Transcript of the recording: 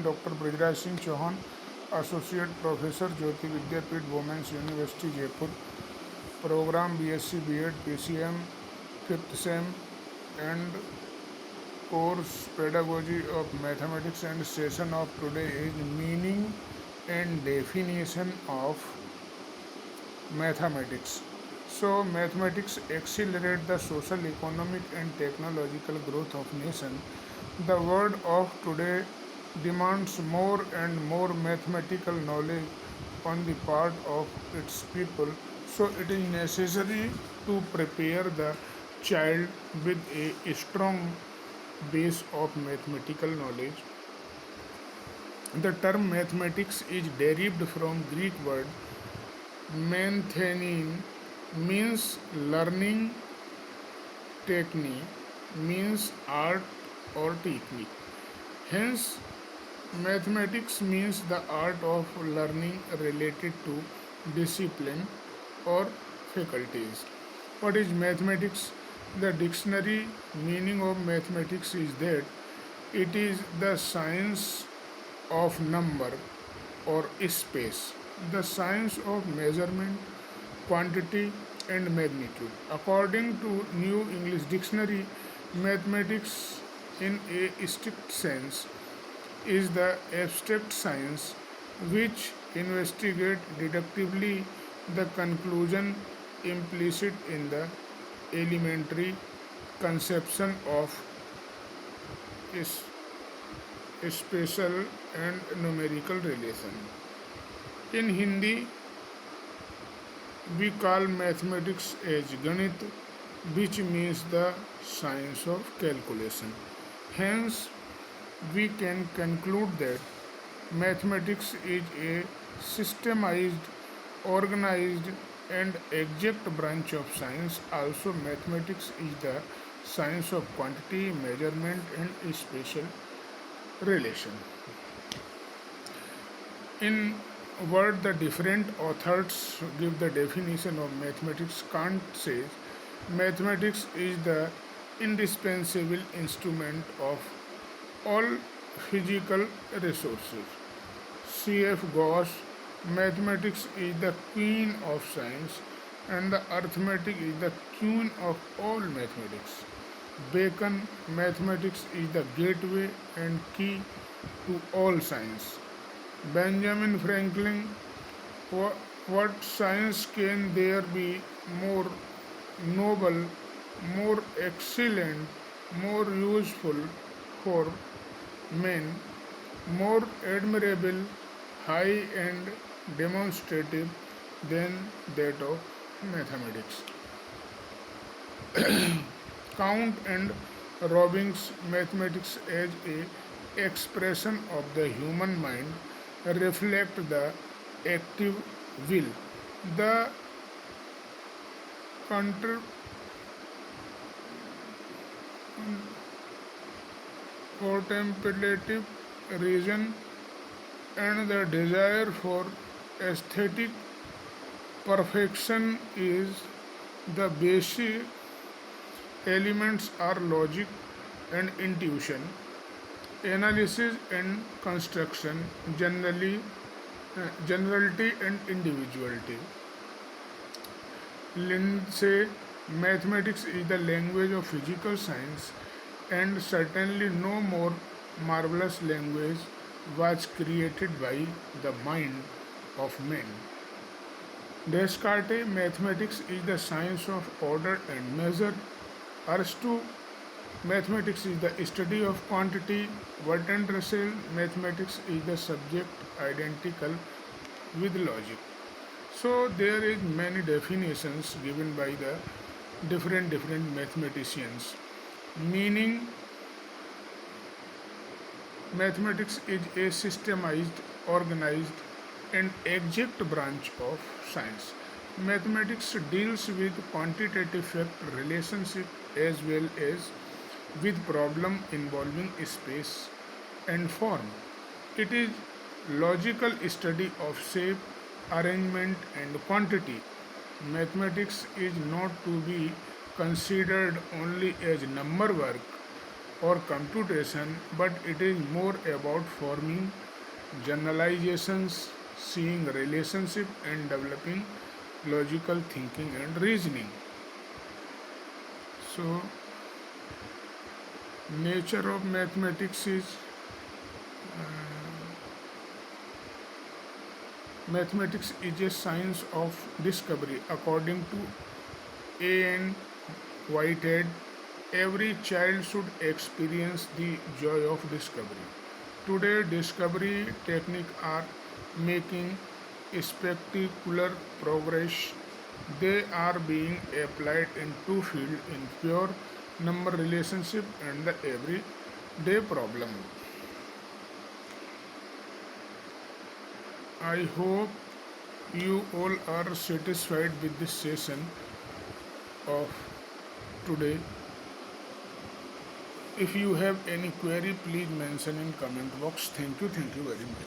Doctor Brajraj Singh Chauhan, associate professor, Jyoti Vidyapeeth women's university Jaipur, programme BSc B.Ed PCM, fifth sem, and course Pedagogy of Mathematics, and session of today is meaning and definition of mathematics. So, mathematics accelerate the social, economic, and technological growth of nation. The world of today demands more and more mathematical knowledge on the part of its people. So, it is necessary to prepare the child with a strong base of mathematical knowledge. The term mathematics is derived from Greek word Manthenin, means learning, technique means art or technique. Hence, mathematics means the art of learning related to discipline or faculties. What is mathematics? The dictionary meaning of mathematics is that it is the science of number or space, the science of measurement, quantity, and magnitude. According to New English Dictionary, mathematics in a strict sense is the abstract science which investigate deductively the conclusion implicit in the elementary conception of spatial and numerical relation. In Hindi, we call mathematics as Ganit, which means the science of calculation. Hence, we can conclude that mathematics is a systemized, organized, and exact branch of science. Also, mathematics is the science of quantity, measurement, and spatial relation. In word, the different authors give the definition of mathematics. Kant says mathematics is the indispensable instrument of all physical resources. C.F. Gauss, mathematics is the queen of science and the arithmetic is the queen of all mathematics. Bacon, mathematics is the gateway and key to all science. Benjamin Franklin, what science can there be more noble, more excellent, more useful for men, more admirable, high and demonstrative than that of mathematics? Count and Robbins, mathematics as a expression of the human mind reflect the active will, the contr- contemplative reason, and the desire for aesthetic perfection is the basic elements are logic and intuition, analysis and construction, generality and individuality. Lindsay, mathematics is the language of physical science, and certainly no more marvelous language was created by the mind of man. Descartes, mathematics is the science of order and measure. Aristotle, mathematics is the study of quantity. Bertrand Russell, mathematics is the subject identical with logic. So there is many definitions given by the different mathematicians. Meaning, mathematics is a systemized, organized, and exact branch of science. Mathematics deals with quantitative fact relationship as well as with problem involving space and form. It is logical study of shape, arrangement, and quantity. Mathematics is not to be considered only as number work, or computation, but it is more about forming generalizations, seeing relationship, and developing logical thinking and reasoning. So, nature of mathematics is mathematics is a science of discovery. According to A.N. Whitehead, every child should experience the joy of discovery. Today, discovery techniques are making spectacular progress. They are being applied in two fields, in pure number relationship and the everyday problem. I hope you all are satisfied with this session of today. If you have any query, please mention in comment box. Thank you very much.